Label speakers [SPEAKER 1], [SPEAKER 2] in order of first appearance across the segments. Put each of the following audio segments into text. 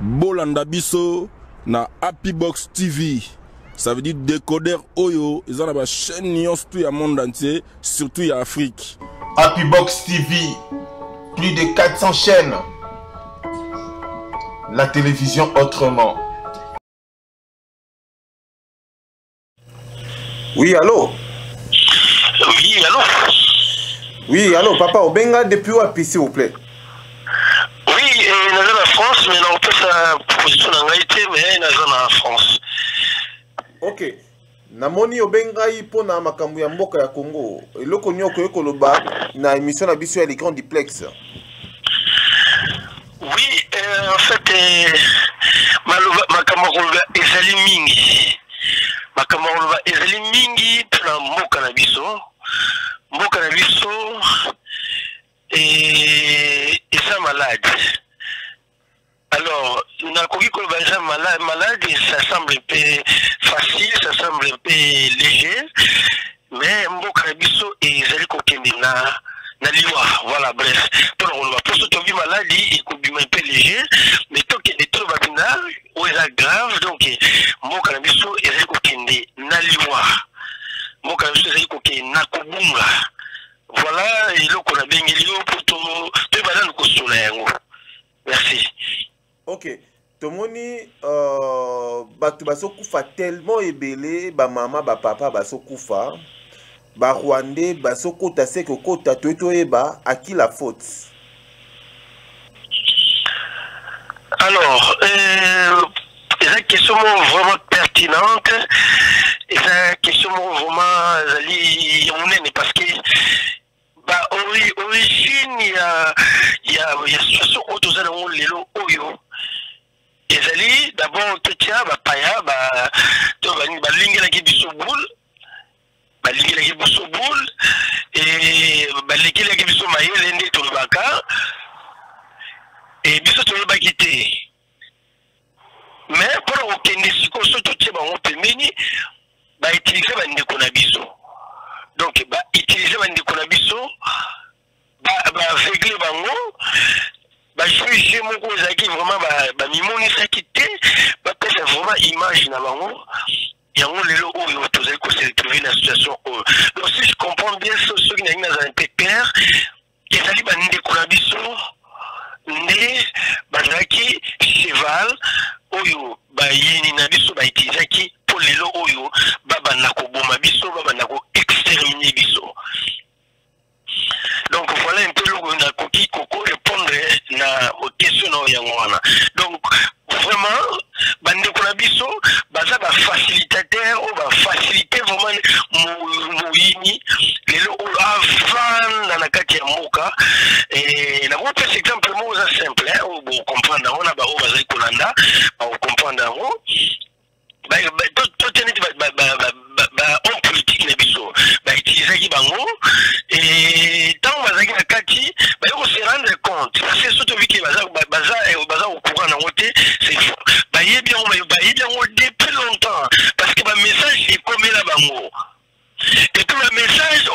[SPEAKER 1] bolanda biso na Happy Box TV. Ça veut dire décodeur Oyo. Ils ont la chaîne nyonso tout le monde entier, surtout en Afrique.
[SPEAKER 2] Happy Box TV, plus de 400 chaînes. La télévision autrement.
[SPEAKER 3] Oui, allô?
[SPEAKER 4] Oui, allô?
[SPEAKER 3] Oui, allô, papa, Obenga depuis où, s'il vous plaît?
[SPEAKER 4] Oui, nous sommes en France, mais nous avons sa proposition en Haïti, mais nous sommes en France.
[SPEAKER 3] Ok. Namoni Obenga pour na makambu ya mboka ya Congo. Eloko nyoko ekoloba na émission na biso ya l'écran duplex.
[SPEAKER 4] Oui, en fait, makambu ezali mingi. Makambu ezali mingi na mboka na biso. Mboka na biso et ça malade. Alors, malade, ça semble un peu facile, ça semble un peu léger, mais mboka na biso ezali kokende na liwa, voilà, bref. Pour on va poser tomber maladie et qu'on un peu léger, mais tant qu'il est trop babina ou est grave, donc mboka na biso ezali kokende na liwa. Mboka na biso ezali kokende na kobunga. Voilà, et là qu'on a bien guéri pour tout le monde. Merci.
[SPEAKER 3] Ok. Tomoni batu basokufa tellement ebele ba mama ba papa basokufa ba Rwandais basokota seko kota toto eba à qui la faute?
[SPEAKER 4] Alors, c'est une question vraiment pertinente. Et c'est une question vraiment parce que origine il y a situation autour de l'élo oyo. Ezali d'abord totia ba paya ba to ba lingela ki biso boule ba lingela ki biso boule et ba lingela ki biso mayele ndi to baka et biso to ba kité mais pour okende siko so totia ba pemeni ba utiliser ba ndeko na biso donc ba utiliser ba ndeko na biso ba régler bango ba juger mon kozaki vraiment ba mimoni sakité ba pesa vraiment image na bango yango lelo oyo tozali ko se retrouver na situation oyo. Donc si je comprends bien ceux qui n'ont pas un peu clair ezali ba ndeko na biso nde bazaki cheval oyo ba yini na biso ba itisaki pour lelo oyo baba na ko boma biso baba na ko exterminer biso. Donc voilà un peu le coquille coco répondre na aux questions yangwana. Donc vraiment bande konabiso baza ba facilitateur ou ba faciliter vraiment mouyini lelo avant na nakati ya mboka et na mo pesa exemple mo za simple ou bon comprendre on a ba o baza kolanda ba comprendre ngo ba to tenir ba homme politique na biso ba utiliser ki bango et tant bazaki na kati ba yo se rendre compte parce que surtout viki baza au courant na wote c'est faux ba yebi on depuis longtemps parce que ba message est comme là bango et tout le message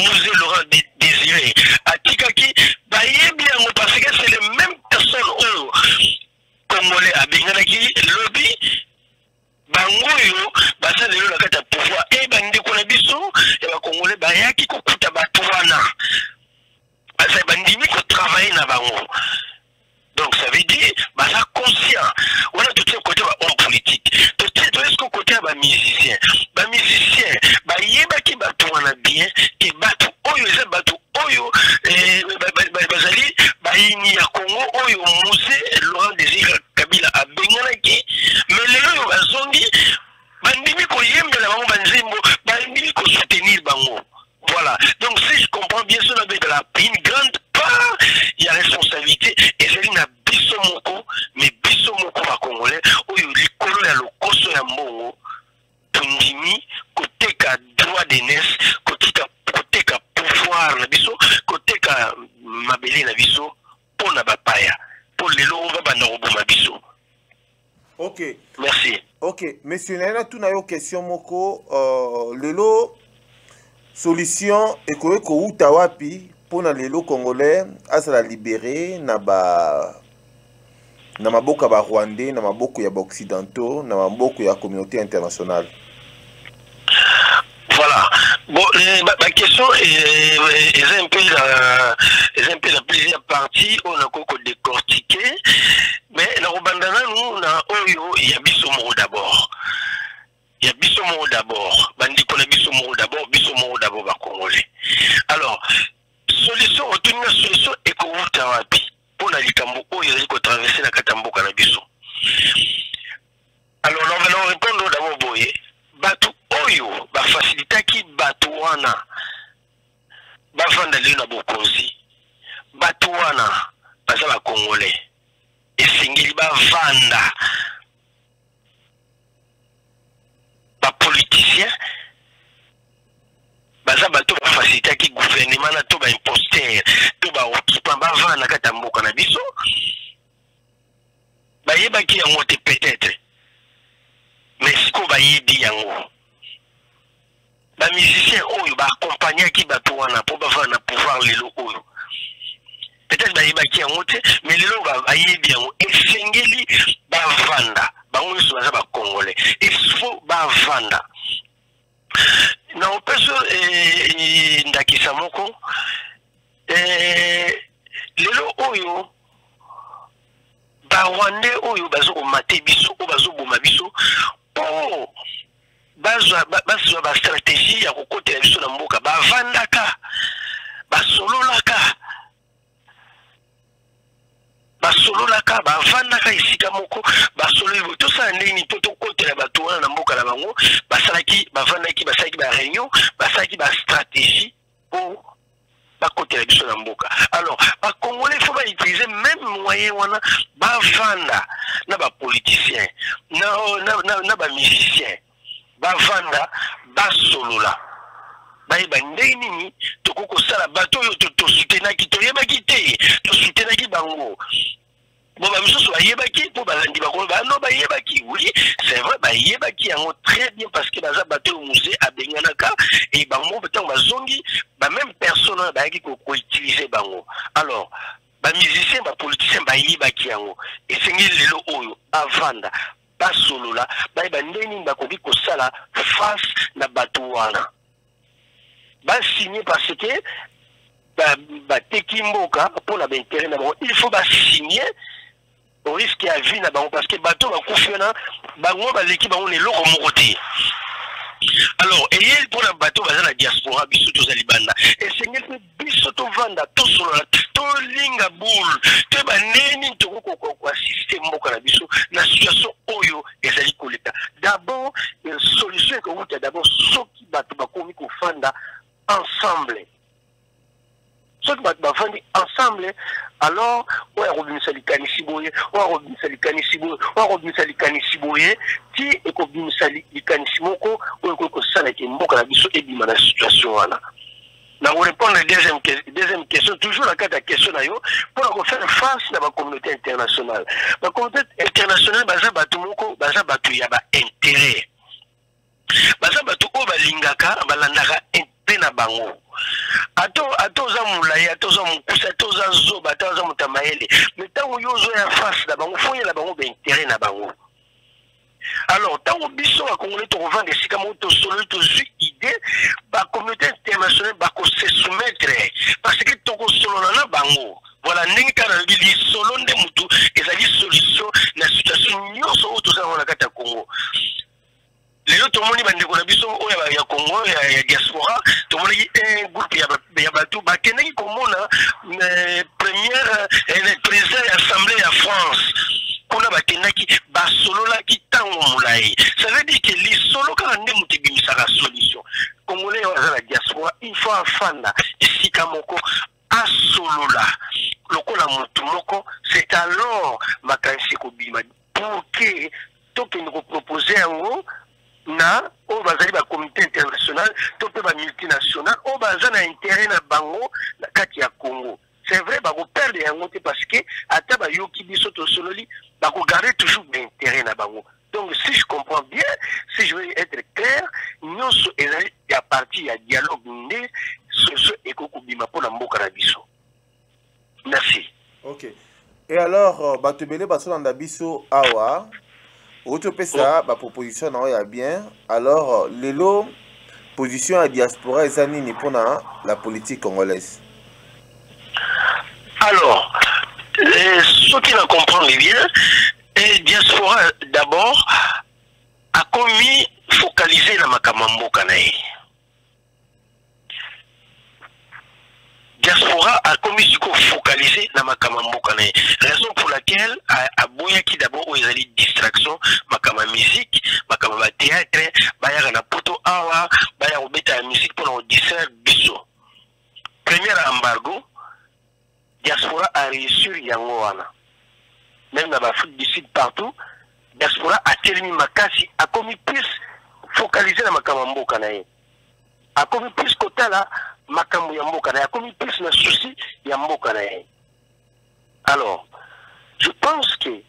[SPEAKER 4] Mosé Laurent désiré atikaki ba yebi on parce que c'est les mêmes personnes congolais a benganaki lobby bangoyo basa lelo la kata pouvoir et bande ko na biso et ba congolais ba yaki ko kuta batu wana basa bandimi ko travailler na bango. Donc ça veut dire basa conscient on a tout côté ba homme politique tout est ce côté ba musicien ba yeba ki batu wana bien et batu oyo za batu oyo bazali ba yini ya Congo oyo Mosé Laurent Désiré Kabila a benganaki mais lelo bazongi bandimi ko yembela bango banzembo bandimi ko soutenir bango. Voilà. Donc si je comprends bien cela avec une grande part il y a responsabilité et c'est une biso moko mais biso moko ba congolais oyo likolo ya lokoso ya mbongo tundimi koteka droit d'aînesse koteka pouvoir na biso koteka mabele na biso pona bapaya pour lelo on va bana roboma biso.
[SPEAKER 3] Ok.
[SPEAKER 4] Merci.
[SPEAKER 3] Ok, monsieur Nana, tout na yo question moko lelo solution ekoyeko uta wapi pour na lelo congolais asala libéré na na maboko ya Rwandais, na maboko ya occidentaux, na maboko ya communauté internationale.
[SPEAKER 4] Voilà. Bon, la question est un peu la plusieurs parties, on a encore décortiqué, mais la Rwandana, nous, il y a Bissomo d'abord. Il y a Bissomo d'abord. Bandi qu'on a Bissomo d'abord, va Congolais. Alors, solution, retenir la solution est qu'on vous tawapi. Pour la Likambo, il y a traverser la Katambo Canabiso. Alors, on va répondre d'abord, boye. Batu oyo, ba facilita ki batu wana. Ba vanda lena bokonzi. Batu wana, baza ba Congolais. Et singili ba vanda. Ba politicien. Baza batu ba facilita ki gouvernement na to ba imposteur. To ba occupant ba vanda kata mboka na biso. Ba yeba ki yango te peut-être. Mais si ko ba yedi yango. Ba musicien oyo ba accompagner ki batu wana po ba vanda pouvoir lelo oyo. Peut-être ba yeba ki yango te, mais lelo ba yedi yango esengeli ba vanda. Ba ngoni so ba Congolais. Il faut ba vanda. Na opeso ndakisa moko lelo oyo ba Rwandais oyo bazo ko mate biso o bazo boma biso po bazwa ba stratégie ya kokotela biso na mboka ba vandaka basololaka ba vandaka isika moko basololi to sa ndeni to kotela bato wana na mboka na bango basalaki ba vandaki basalaki ba réunion basalaki ba stratégie pour ba kotela biso na mboka. Alors ba Congolais faut ba utiliser même moyen wana ba vanda na ba politiciens na ba musiciens ba vanda ba solola ba ndenge nini tokoko sala bato yo to soutenaki to yebaki te to soutenaki bango. Bon ba miso so yebaki po balandi bakolo ba no ba yebaki oui c'est vrai ba yebaki yango très bien parce que baza bato au musée à Benganaka et bango betango bazongi ba même personne ba yaki ko utiliser bango. Alors ba musicien ba politicien ba yebaki yango et sengeli lelo oyo avanda ba solola ba ndeni ba koki ko sala face na bato wana ba signer parce que ba tekimboka pour la intérêt na bango il faut ba signer au risque à vie na bango parce que bato ba kufiona bango ba leki bango ne loko mokote. Alors et pour la bato baza na diaspora biso to zalibanda et sengel pe biso to vanda to solo to linga boule te ba neni to ko assister mboka na biso na situation oyo ezali koleka. D'abord une solution que vous d'abord soki bato ba komi ko fanda ensemble. Ceux qui battent ensemble, alors, on a revenu Salikani Siboye, on a revenu Salikani Siboye, on a revenu Salikani Siboye, qui est revenu Salikani Simoko, on a revenu Salikani Mboka na biso et bima la situation là. Nous répondre à la deuxième question, toujours la question pour faire face à la communauté internationale. La communauté internationale, baza batu moko, baza batu ya ba intérêt. Baza batu o balingaka, balandaka intérêt na bango. Ato za mulai, ato za mukusa, ato za zoba, ato za mutamaele. Mais tango yozo ya face na bango, foye la bango ba intérêt na bango. Alors, tango biso a Congolais to revendre sika moto solo to zu idée, ba communauté internationale ba ko se soumettre parce que toko solo na bango. Voilà, ndenge kana bili solo nde mutu ezali solution na situation nyonso oto za na kata Congo. Les autres monde bande ko na biso oya ya Congo ya diaspora to moni un groupe ya batu ba keneki komona première président de l'Assemblée de France kuna ba keneki ba solo la kitango mulai. Ça veut dire que les solo kana nde mutu bimisaka solution. Congolais wa la diaspora il faut afanda esika moko a solo la lokola mutu moko c'est alors makansi ko bima pour que to ke nous proposer en na o bazali ba communauté internationale to pe ba multinationale o bazana intérêt na bango na kati ya Congo. C'est vrai ba ko perdre yango te parce que ata ba yoki biso to sololi ba ko garder toujours l'intérêt na bango. Donc si je comprends bien, si je veux être clair, nous ezali ya partie ya dialogue ndé ce eko kubima pour la mboka na biso. Merci.
[SPEAKER 3] OK. Et alors Alors, Batubele Basolanda Biso Awa, Autopesa, ma proposition n'a bien. Alors, Lelo, position à diaspora et Zanini pour la politique congolaise.
[SPEAKER 4] Alors, ceux qui la comprennent bien, et diaspora d'abord a commis focaliser la makamambo kanae. Diaspora a commis ce qu'on focalisé dans makamambo kanae. Raison pour laquelle a boyaki d'abord où ils allaient distraction, makama musique, makama théâtre, baya na poto awa, baya obeta la musique pour nous distraire biso. Premier embargo, diaspora a réussi yango wana. Même dans l'Afrique du Sud partout, diaspora a terminé makasi, a commis plus focalisé dans makamambo kanae. A commis plus côté là, makambo ya mboka na a commis plus na souci ya mboka na. Alors, je pense que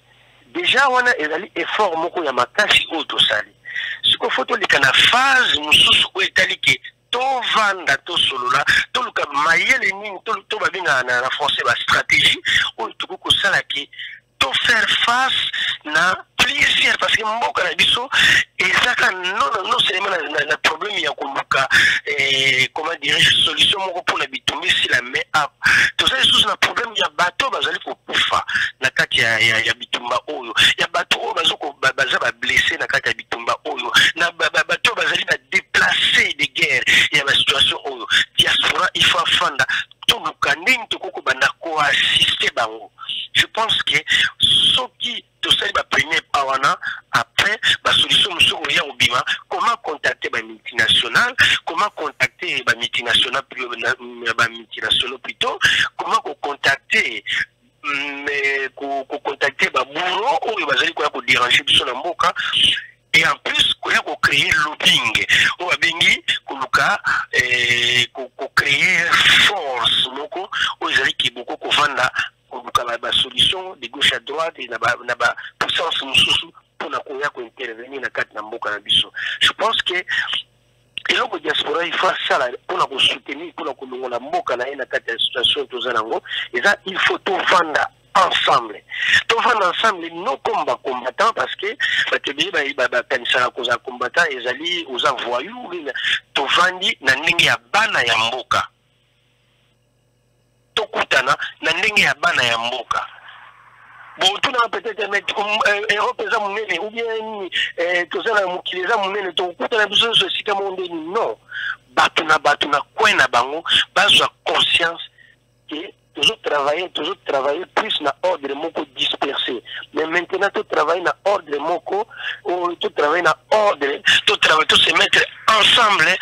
[SPEAKER 4] déjà on a ezali effort moko ya makasi auto sali. Ce qu'il faut tolika na phase mususu o etali ke to vanda to solola to luka mayele nini to babinga na français ba stratégie o tuko ko sala ke to faire face na plaisir parce que mboka na biso ezaka non seulement na problème ya koluka comment dirais-je solution moko pour na bitumbi si la mais tout ça sous na problème ya bateau bazali ko kufa na kati ya bitumba oyo ya bateau oyo bazoko baza ba blessé na kati ya bitumba oyo na bateau bazali ba déplacer de guerre ya ba situation oyo diaspora il faut afanda to luka ndenge to koko banda ko assister bango. Je pense que ce qui tout ça va premier awana après la solution monsieur Oya Obima comment contacter les multinationales, comment contacter les multinationales plutôt, comment contacter contacter les bourreaux ou les bazali quoi pour déranger sur la mboka. Et en plus, qu'on a créé lobbying, on a bengi, qu'on créer force, moko, on a dit qu'il beaucoup qu'on vend la solution de gauche à droite et la puissance pour intervenir dans la carte d'Amboka na biso. Je pense que et là, le diaspora, il faut ça pour soutenir, pour nous la mboka na la carte de situation tous et ça, il faut tout vendre ensemble. Tout vendre ensemble, non comme combattants, parce que combattants, ils allaient aux voyous, tout vendre na ndenge ya bana ya mboka. Tokutana na ndenge ya bana ya mboka. Bon, tout n'a peut-être mettre Europe eza munene ou bien tozala mukili eza munene tokutana biso sosi kama ndeni non. Batu na kwena bango bazwa conscience que toujours travailler plus na ordre moko dispersé. Mais maintenant tout travailler na ordre moko ou tout travailler na ordre, tout se mettre ensemble.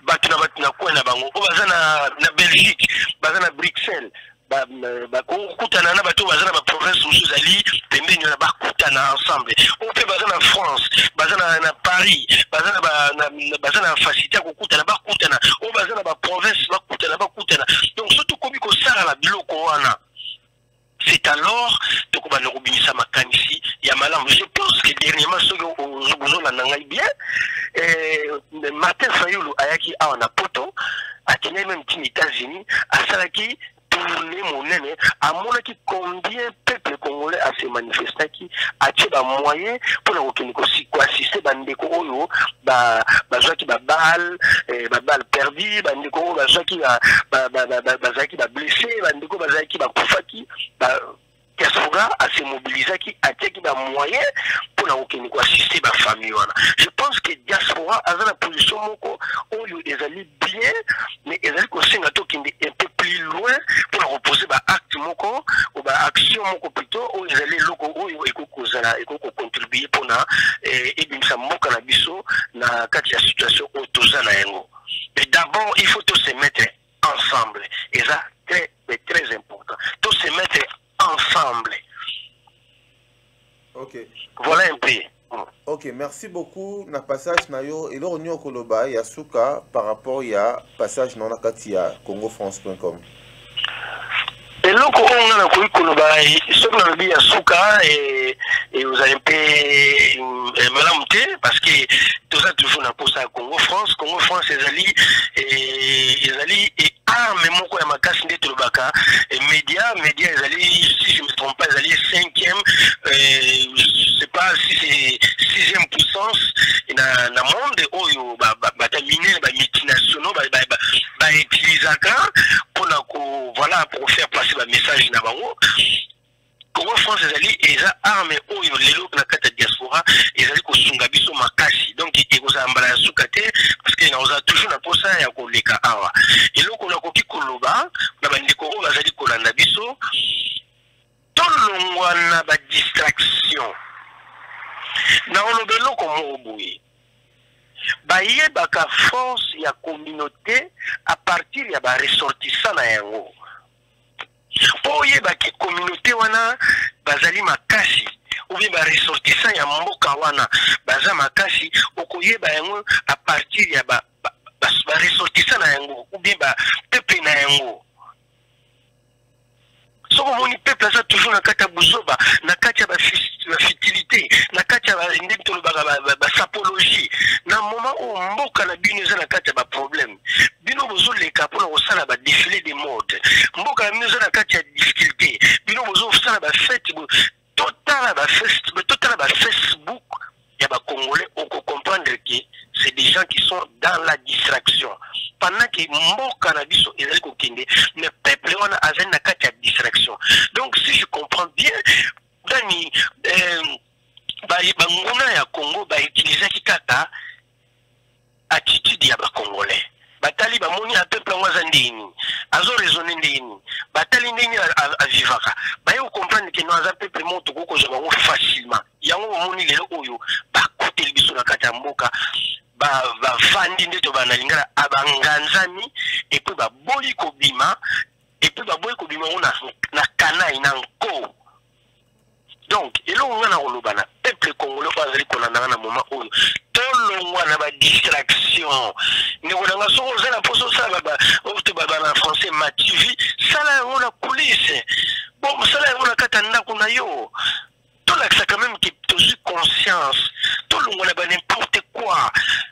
[SPEAKER 4] Batuna kwena bango o bazana na Belgique bazana Bruxelles bakutana na bato bazana ba province musuzali pembeni na bakutana ensemble o pe bazana France bazana na Paris bazana facilité kokutana bakutana o bazana ba province bakutana donc surtout comme ko sala la biloko wana. C'est alors que nous avons obéissé makanisi ya malamu. Je pense que dernièrement ceux qui ont nangai bien Martin Fayulu ayaki awa na poto akina même aux États-Unis asalaki tourner monene amonaki combien peuple congolais a se manifesté qui a tué ba moyen pour ko assister bandeko oyo bazaki ba balle perdu bandeko oyo bazaki bazaki ba blessé bandeko bazaki ba kufaki diaspora a se mobilisé qui a teki ba moyen pour ko assister ba famille wana. Je pense que diaspora a la position moko oyo ezali bien mais ezali ko senga to kinde un peu plus loin pour reposer ba acte moko ou ba action moko plutôt oyo ezali loko oyo eko contribuer pour na ebimisa mboka na biso na kati ya situation oyo tozana yango. Mais d'abord il faut tous se mettre ensemble et ça très important. Tous se mettre ensemble.
[SPEAKER 3] Ok.
[SPEAKER 4] Voilà un peu.
[SPEAKER 3] Ok, merci beaucoup. Na passage nayo et l'on y koloba ya suka par rapport ya passage non nakati ya congofrance.com.
[SPEAKER 4] Et l'autre on a koyi koloba ce que na bi ya suka et vous avez un peu malamute parce que ça toujours na posa ya Congo France ezali et arme moko ya makasi nde tolobaka média ezali, si je me trompe pas, ezali 5e je sais pas si c'est 6e puissance na monde oyo batamine ba multinationaux ba utilisaka pour faire passer ba message na bango. Congo France ezali eza arme oyo lelo na kata diaspora ezali kosunga biso makasi, donc ekozambala ya suka te parce que naoza toujours na posa ya koleka awa eloko nakoki koloba na bandeko oyo bazali kolanda biso tolongwa na badistraction na oloba eloko moko boye bayebaka force ya communauté à partir ya baressortissant na yango. Oye baki communauté wana bazali makasi ou bien ba ressortissant ya mboka wana baza makasi okoyeba yango à partir ya ba ressortissant na yango ou bien ba peuple na yango. So moni peuple ça toujours na kata buzoba na kata ba futilité na kata ba ndito ba sapologie na moment où mboka na bino za na kata ba problème bino bozo leka pona osala ba défilé de mode mboka na bino za na kata difficulté bino bozo osala ba fête total ba Facebook ya ba congolais on comprendre que c'est des gens qui sont dans la distraction pendant que mboka na biso ezali kokende mais peuple wana azali na kati ya distraction. Donc si je comprends bien dani banguna ya Congo ba utiliser kikata attitude ya ba congolais batali bamoni a peuple ngwaza ndini azo raisonner ndini batali ndini a vivaka ba yo comprendre que nous a peuple moto koko je bango facilement yango moni lelo oyo ba kote libiso na kati ya mboka ba vandi ndeto bana lingala abanganzami et puis ba boyi kobima et puis ba boyi kobima na kanai na nko. Donc elo ngana oloba na peuple congolais bazali kolanda na moment oyo tolongwa na ba distraction ni konanga soko za na poso sala ba na français mativi sala ngona coulisse bon sala ngona kata ndako na yo to la quand même que tu conscience tolongwa na ba n'importe quoi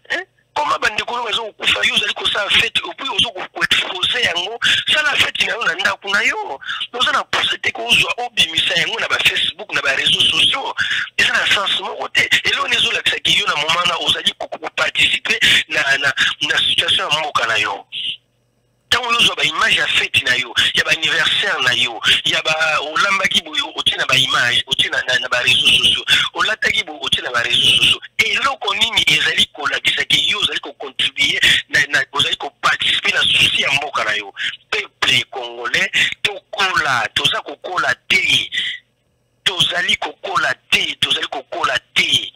[SPEAKER 4] hein. Comment bandeko bazo kufa yo zali ko sa fête et puis ozo ko exposer yango ça la fête na yo na ndako na yo ozo na poster ko zo obimisa yango na ba Facebook na ba réseaux sociaux et ça na sens mo côté et là on ezo la ki yo na moment na ozali ko participer na situation ya mboka na yo. Tant on a une image à fête na yo, il y a un anniversaire na yo, il y a olamba ki boyo otina ba image, otina na ba réseaux sociaux, olata ki bo otina ba réseaux sociaux. Et loko nini ezali ko la bisaki yo ezali ko contribuer na ozali ko participer na souci ya mboka na yo. Peuple congolais to kola, toza ko kola te. Tozali ko kola te, tozali ko kola te.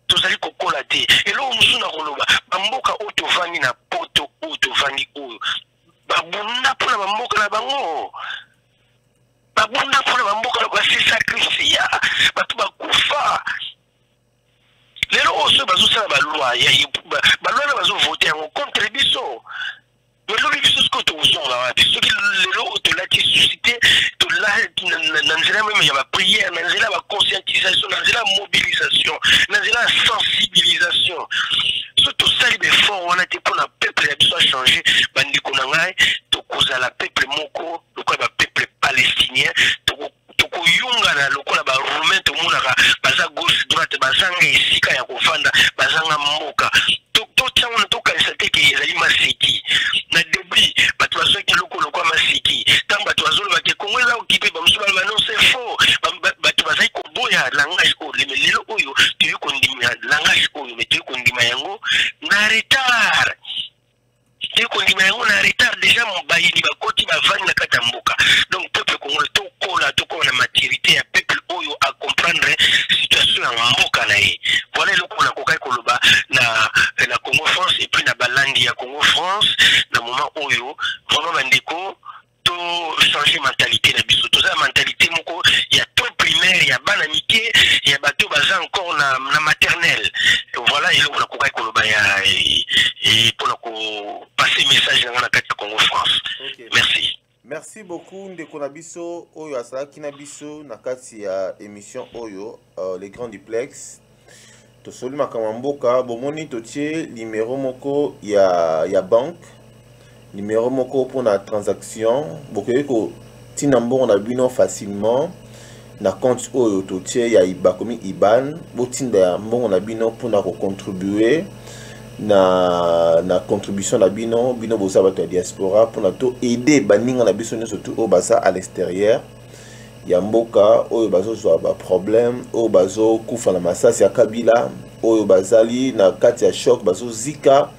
[SPEAKER 4] Tozali ko kola te. Et là on suna koloba, mboka otovani na poto otovani oyo. Babunda pona mboka na bango. Babunda pona mboka na se sacrifier. Batu bakufa. Lelo oso bazosala ba loi ya ba loi na bazo voter en contre biso. Lelo biso ce que tu uzonga wapi? Ce qui lelo otolaki susciter to la nanzela même ya ba prière, nanzela ba conscientisation, nanzela mobilisation, nanzela sensibilisation. Surtout ça les efforts on a été pour la peuple ya biso a changer bandiko na ngai to kozala peuple moko, lokola ba peuple palestinien to yunga na lokola ba roumain to monaka baza gauche droite bazanga esika ya kofanda bazanga mboka to tchango to kanisa te ke ezali maseki na début batu bazoki lokola maseki tant batu bazolo ba ke Congo la occupé ba musuba ba non c'est faux batu bazai ko boya langage ko lelo oyo tu ko ndima langage oyo mais tu ko ndima yango na retard tu ko ndima yango na retard déjà mon bayili ba koti ba vani na kata mboka. Donc peuple congolais to kola na maturité ya peuple oyo à comprendre situation ya mboka na ye. Voilà le ko na kokai koloba na Congo France et puis na balandi ya Congo France na moment oyo vraiment bandeko to changer mentalité na biso to za mentalité moko ya trop primaire ya bana mike ya bato baza encore na maternelle. Voilà le ko na kokai koloba ya et pour ko passer message na kati ya Congo France. Okay. Merci.
[SPEAKER 3] Merci beaucoup ndeko na biso oyo asalaki na biso na kati ya émission oyo les grands duplex. tosoli makambo mboka bomoni totie numéro moko ya banque numéro moko pour la transaction bokoki kotina mbongo na bino facilement na compte oyo totie ya bakomi IBAN botinda mbongo na bino pour na contribuer na contribution na bino boza bato ya diaspora pour na to aider baninga na biso surtout au baza à l'extérieur ya mboka oyo bazozwa ba problème oyo bazokufa na masasi ya Kabila oyo bazali na kati ya choc bazozika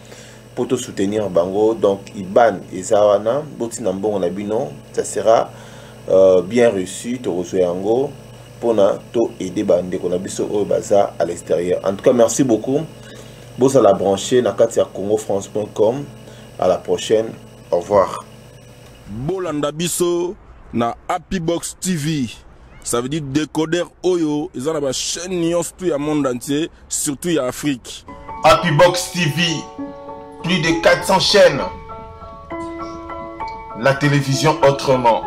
[SPEAKER 3] pour te soutenir bango. Donc IBAN eza wana botina mbongo na bino ça sera bien reçu to reçoit yango pour na to aider bande ko na biso oyo baza à l'extérieur. En tout cas merci beaucoup. Vous allez la brancher na kati ya congofrance.com. À la prochaine. Au revoir.
[SPEAKER 1] Bolanda biso na Happy Box TV. Ça veut dire décodeur Oyo. Ils ont la chaîne Nyons tout le monde entier, surtout en Afrique.
[SPEAKER 2] Happy Box TV, plus de 400 chaînes. La télévision autrement.